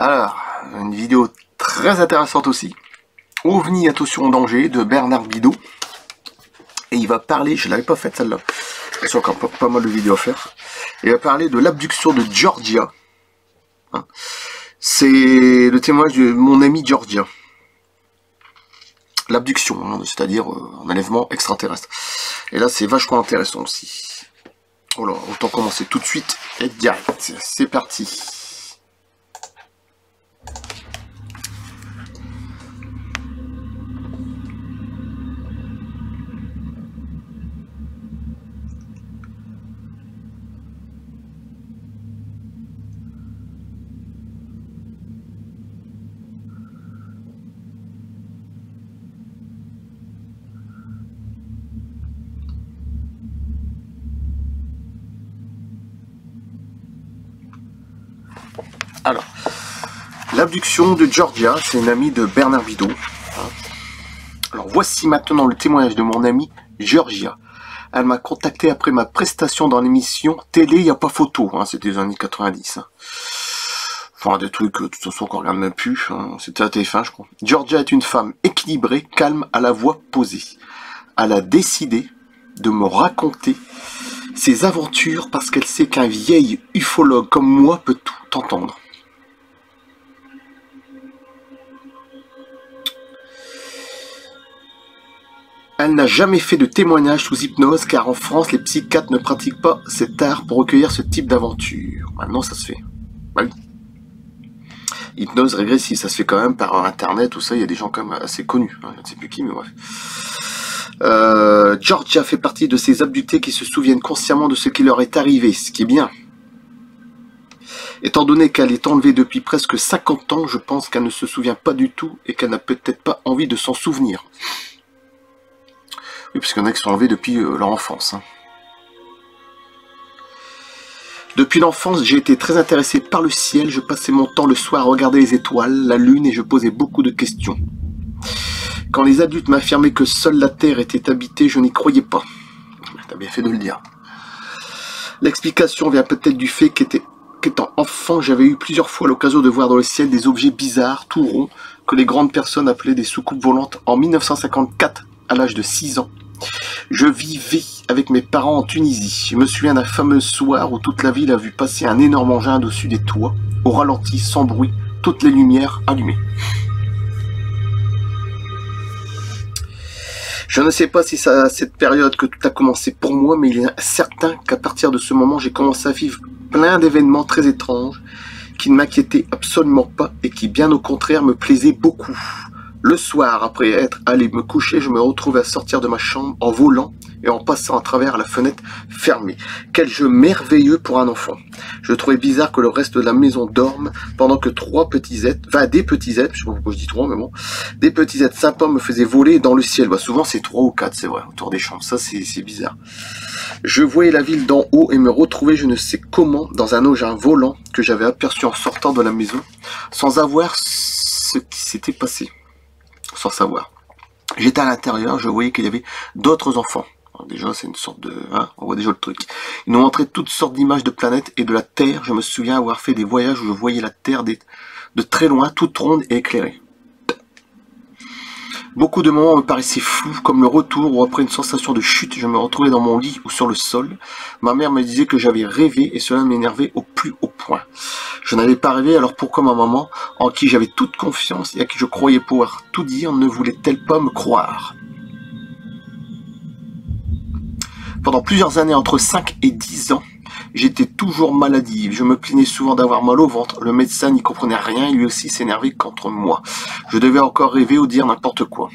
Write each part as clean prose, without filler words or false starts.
Alors, une vidéo très intéressante aussi. OVNI, attention en danger, de Bernard Bidot. Et il va parler, je ne l'avais pas faite celle-là, parce qu'il y a encore pas mal de vidéos à faire. Il va parler de l'abduction de Georgia. Hein. C'est le témoignage de mon ami Georgia. L'abduction, hein, c'est-à-dire un enlèvement extraterrestre. Et là, c'est vachement intéressant aussi. Voilà, autant commencer tout de suite et direct. C'est parti. Alors, l'abduction de Georgia, c'est une amie de Bernard Bidot. Alors, voici maintenant le témoignage de mon amie Georgia. Elle m'a contacté après ma prestation dans l'émission Télé, il n'y a pas photo. Hein, c'était les années 90. Hein. Enfin, des trucs, de toute façon, qu'on regarde même plus. Hein, c'était à TF1, je crois. Georgia est une femme équilibrée, calme, à la voix posée. Elle a décidé de me raconter ses aventures parce qu'elle sait qu'un vieil ufologue comme moi peut tout entendre. Elle n'a jamais fait de témoignage sous hypnose car en France, les psychiatres ne pratiquent pas cet art pour recueillir ce type d'aventure. Maintenant, ça se fait. Bah oui. Hypnose régressive, ça se fait quand même par internet, tout ça, il y a des gens quand même assez connus. Hein, je ne sais plus qui, mais bref. Georgia fait partie de ces abductés qui se souviennent consciemment de ce qui leur est arrivé, ce qui est bien. Étant donné qu'elle est enlevée depuis presque 50 ans, je pense qu'elle ne se souvient pas du tout et qu'elle n'a peut-être pas envie de s'en souvenir. Oui, parce qu'il y en a qui sont enlevés depuis leur enfance. Hein. Depuis l'enfance, j'ai été très intéressé par le ciel. Je passais mon temps le soir à regarder les étoiles, la lune, et je posais beaucoup de questions. Quand les adultes m'affirmaient que seule la Terre était habitée, je n'y croyais pas. T'as bien fait de le dire. L'explication vient peut-être du fait qu'étant enfant, j'avais eu plusieurs fois l'occasion de voir dans le ciel des objets bizarres, tout ronds, que les grandes personnes appelaient des soucoupes volantes. En 1954, à l'âge de 6 ans, je vivais avec mes parents en Tunisie. Je me souviens d'un fameux soir où toute la ville a vu passer un énorme engin au-dessus des toits, au ralenti, sans bruit, toutes les lumières allumées. Je ne sais pas si c'est à cette période que tout a commencé pour moi, mais il est certain qu'à partir de ce moment, j'ai commencé à vivre plein d'événements très étranges qui ne m'inquiétaient absolument pas et qui, bien au contraire, me plaisaient beaucoup. Le soir, après être allé me coucher, je me retrouvais à sortir de ma chambre en volant et en passant à travers la fenêtre fermée. Quel jeu merveilleux pour un enfant. Je trouvais bizarre que le reste de la maison dorme pendant que des petits êtres, je sais pas pourquoi je dis 3, mais bon, des petits êtres sympas me faisaient voler dans le ciel. Bah, souvent c'est 3 ou 4, c'est vrai, autour des chambres. Ça c'est bizarre. Je voyais la ville d'en haut et me retrouvais je ne sais comment dans un engin volant que j'avais aperçu en sortant de la maison sans avoir ce qui s'était passé. Sans savoir. J'étais à l'intérieur, je voyais qu'il y avait d'autres enfants. Alors déjà, c'est une sorte de... Hein, on voit déjà le truc. Ils nous montraient toutes sortes d'images de planètes et de la Terre. Je me souviens avoir fait des voyages où je voyais la Terre de très loin, toute ronde et éclairée. Beaucoup de moments me paraissaient flous, comme le retour où après une sensation de chute, je me retrouvais dans mon lit ou sur le sol. Ma mère me disait que j'avais rêvé et cela m'énervait au plus haut point. Je n'avais pas rêvé, alors pourquoi ma maman, en qui j'avais toute confiance et à qui je croyais pouvoir tout dire, ne voulait-elle pas me croire? Pendant plusieurs années, entre 5 et 10 ans, j'étais toujours maladive. Je me plaignais souvent d'avoir mal au ventre. Le médecin n'y comprenait rien et lui aussi s'énervait contre moi. Je devais encore rêver ou dire n'importe quoi.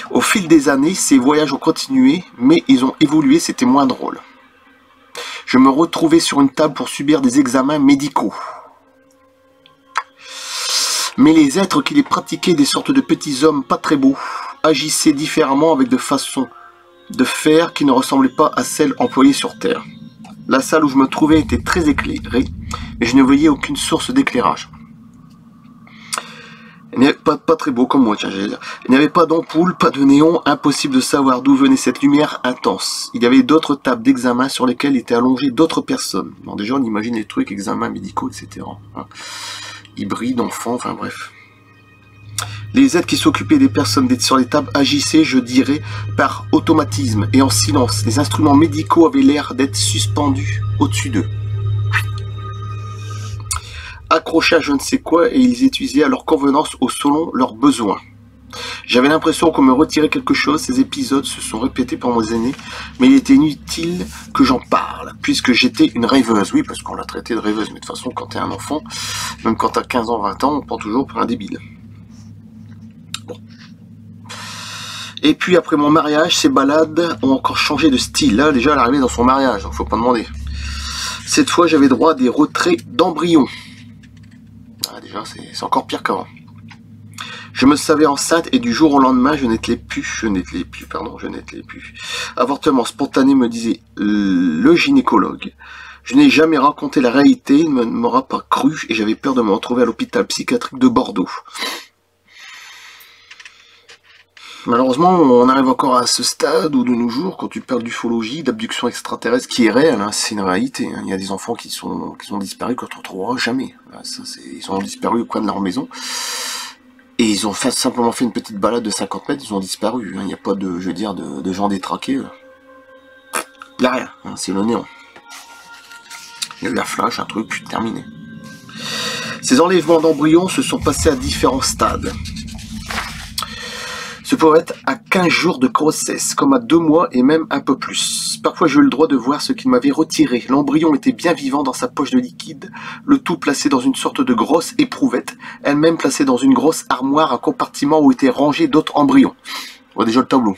Au fil des années, ces voyages ont continué, mais ils ont évolué, c'était moins drôle. Je me retrouvais sur une table pour subir des examens médicaux. Mais les êtres qui les pratiquaient, des sortes de petits hommes pas très beaux, agissaient différemment avec de façons de faire qui ne ressemblaient pas à celles employées sur Terre. La salle où je me trouvais était très éclairée, mais je ne voyais aucune source d'éclairage. Il n'y avait pas très beau comme moi, tiens, j'allais dire. Il n'y avait pas d'ampoule, pas de néon, impossible de savoir d'où venait cette lumière intense. Il y avait d'autres tables d'examen sur lesquelles étaient allongées d'autres personnes. Bon, déjà, on imagine les trucs, examens médicaux, etc. Hein. Hybrides, enfants, enfin bref. Les aides qui s'occupaient des personnes sur les tables agissaient, je dirais, par automatisme et en silence. Les instruments médicaux avaient l'air d'être suspendus au-dessus d'eux. Accrochés à je ne sais quoi, et ils utilisaient à leur convenance ou selon leurs besoins. J'avais l'impression qu'on me retirait quelque chose. Ces épisodes se sont répétés par mes aînés, mais il était inutile que j'en parle, puisque j'étais une rêveuse. Oui, parce qu'on l'a traité de rêveuse, mais de toute façon, quand t'es un enfant, même quand t'as 15 ans, 20 ans, on prend toujours pour un débile. Et puis après mon mariage, ces balades ont encore changé de style. Là, déjà, elle est arrivée dans son mariage, donc faut pas demander. Cette fois, j'avais droit à des retraits d'embryons. Ah, déjà, c'est encore pire qu'avant. Je me savais enceinte et du jour au lendemain, je n'étais plus. Avortement spontané, me disait le gynécologue. Je n'ai jamais raconté la réalité, il ne m'aura pas cru et j'avais peur de me retrouver à l'hôpital psychiatrique de Bordeaux. Malheureusement, on arrive encore à ce stade où de nos jours, quand tu parles d'ufologie, d'abduction extraterrestre qui est réelle, hein, c'est une réalité. Hein. Il y a des enfants qui sont disparus qu'on ne retrouvera jamais. Ça, ils ont disparu au coin de leur maison. Et ils ont simplement fait une petite balade de 50 mètres, ils ont disparu. Hein. Il n'y a pas de, je veux dire, de gens détraqués. Il n'y a rien, hein, c'est le néant. Il y a eu un flash, un truc, puis terminé. Ces enlèvements d'embryons se sont passés à différents stades. Ce pourrait être à 15 jours de grossesse, comme à 2 mois et même un peu plus. Parfois j'ai eu le droit de voir ce qu'il m'avait retiré. L'embryon était bien vivant dans sa poche de liquide, le tout placé dans une sorte de grosse éprouvette, elle-même placée dans une grosse armoire à compartiment où étaient rangés d'autres embryons. On voit déjà le tableau.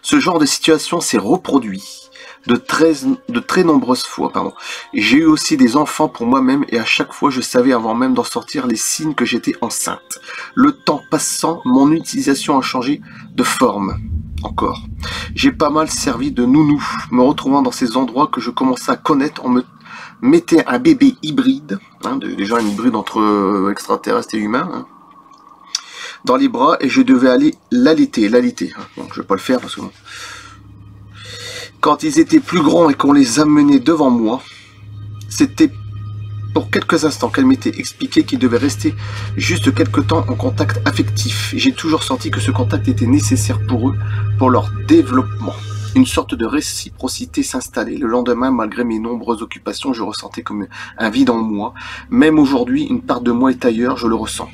Ce genre de situation s'est reproduit de très nombreuses fois. J'ai eu aussi des enfants pour moi-même et à chaque fois je savais avant même d'en sortir les signes que j'étais enceinte. Le temps passant, mon utilisation a changé de forme. Encore. J'ai pas mal servi de nounou, me retrouvant dans ces endroits que je commençais à connaître. On me mettait un bébé hybride, hein, déjà un hybride entre extraterrestre et humain, hein, dans les bras et je devais aller l'allaiter. Hein. Bon, je vais pas le faire parce que bon. Quand ils étaient plus grands et qu'on les amenait devant moi, c'était pour quelques instants qu'elle m'était expliqué qu'ils devaient rester juste quelque temps en contact affectif. J'ai toujours senti que ce contact était nécessaire pour eux, pour leur développement. Une sorte de réciprocité s'installait. Le lendemain, malgré mes nombreuses occupations, je ressentais comme un vide en moi. Même aujourd'hui, une part de moi est ailleurs, je le ressens.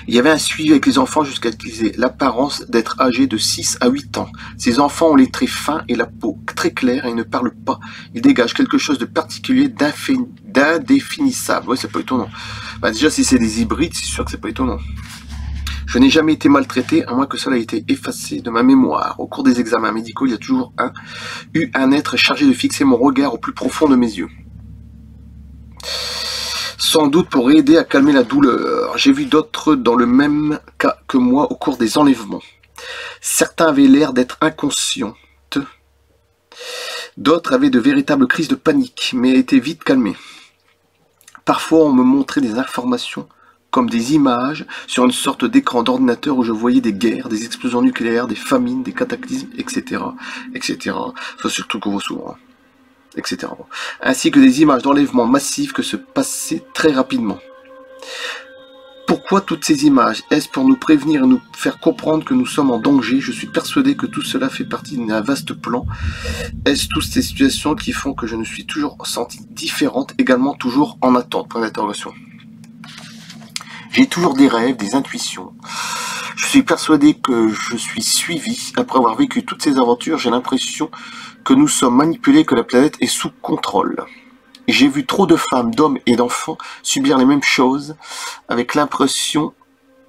Il y avait un suivi avec les enfants jusqu'à ce qu'ils aient l'apparence d'être âgés de 6 à 8 ans. Ces enfants ont les traits fins et la peau très claire et ils ne parlent pas. Ils dégagent quelque chose de particulier, d'indéfinissable. Ouais, c'est pas étonnant. Bah, déjà, si c'est des hybrides, c'est sûr que c'est pas étonnant. Je n'ai jamais été maltraité, à moins que cela ait été effacé de ma mémoire. Au cours des examens médicaux, il y a toujours eu un être chargé de fixer mon regard au plus profond de mes yeux. Sans doute pour aider à calmer la douleur. J'ai vu d'autres dans le même cas que moi au cours des enlèvements. Certains avaient l'air d'être inconscients. D'autres avaient de véritables crises de panique, mais étaient vite calmés. Parfois, on me montrait des informations comme des images sur une sorte d'écran d'ordinateur où je voyais des guerres, des explosions nucléaires, des famines, des cataclysmes, etc. etc. Ça, c'est surtout qu'on voit souvent. Etc. Ainsi que des images d'enlèvement massifs que se passaient très rapidement. Pourquoi toutes ces images? Est-ce pour nous prévenir et nous faire comprendre que nous sommes en danger? Je suis persuadé que tout cela fait partie d'un vaste plan. Est-ce toutes ces situations qui font que je me suis toujours sentie différente, également toujours en attente? Point d'interrogation. J'ai toujours des rêves, des intuitions. Je suis persuadé que je suis suivi. Après avoir vécu toutes ces aventures, j'ai l'impression que nous sommes manipulés, que la planète est sous contrôle. J'ai vu trop de femmes, d'hommes et d'enfants subir les mêmes choses, avec l'impression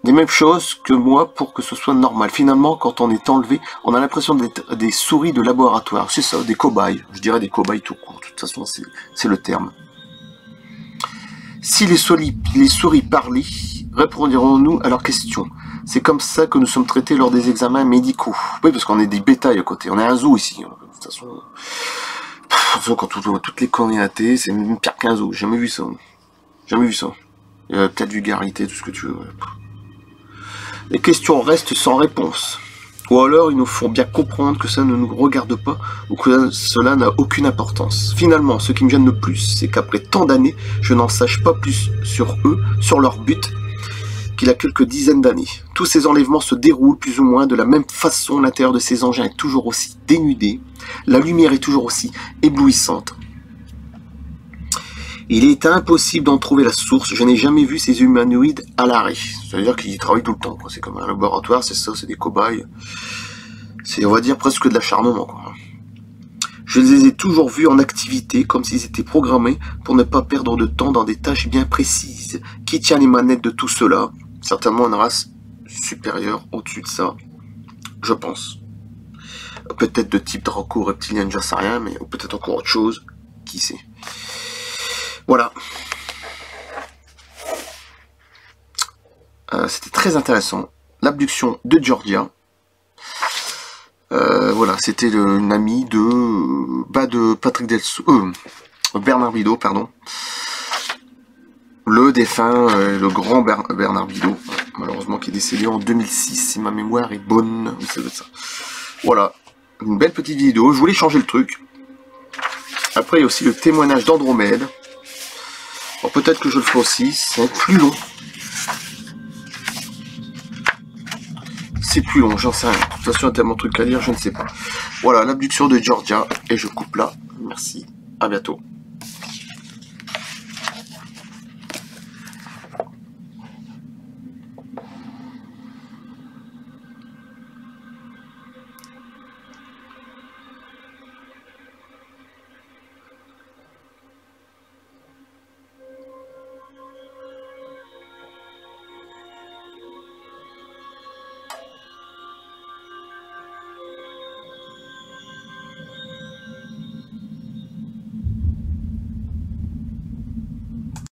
des mêmes choses que moi pour que ce soit normal. Finalement, quand on est enlevé, on a l'impression d'être des souris de laboratoire. C'est ça, des cobayes. Je dirais des cobayes tout court. De toute façon, c'est le terme. Si les souris parlaient, répondirons-nous à leurs questions? C'est comme ça que nous sommes traités lors des examens médicaux. Oui, parce qu'on est des bétails à côté. On est un zoo ici. De toute façon, Quand on voit toutes les conneries à la télé, c'est même pire qu'un zoo. Jamais vu ça. Jamais vu ça. Il y a peut-être vulgarité, tout ce que tu veux. Les questions restent sans réponse. Ou alors ils nous font bien comprendre que ça ne nous regarde pas ou que cela n'a aucune importance. Finalement, ce qui me gêne le plus, c'est qu'après tant d'années, je n'en sache pas plus sur eux, sur leur but, qu'il y a quelques dizaines d'années. Tous ces enlèvements se déroulent plus ou moins de la même façon. L'intérieur de ces engins est toujours aussi dénudé. La lumière est toujours aussi éblouissante. Il est impossible d'en trouver la source. Je n'ai jamais vu ces humanoïdes à l'arrêt. C'est-à-dire qu'ils travaillent tout le temps. C'est comme un laboratoire, c'est ça, c'est des cobayes. C'est, on va dire, presque de l'acharnement, quoi. Je les ai toujours vus en activité, comme s'ils étaient programmés pour ne pas perdre de temps dans des tâches bien précises. Qui tient les manettes de tout cela? Certainement une race supérieure au-dessus de ça, je pense. Peut-être de type draco, reptilien, j'en sais rien, mais peut-être encore autre chose. Qui sait? Voilà. C'était très intéressant. L'abduction de Georgia. Voilà, c'était une amie de Patrick Delso, Bernard Bidot, pardon. Le défunt, le grand Bernard Bidot, malheureusement qui est décédé en 2006, si ma mémoire est bonne. Ça. Voilà, une belle petite vidéo. Je voulais changer le truc. Après, il y a aussi le témoignage d'Andromède. Peut-être que je le ferai aussi, c'est plus long. C'est plus long, j'en sais rien. De toute façon, il y a tellement de trucs à lire, je ne sais pas. Voilà, l'abduction de Georgia, et je coupe là. Merci, à bientôt.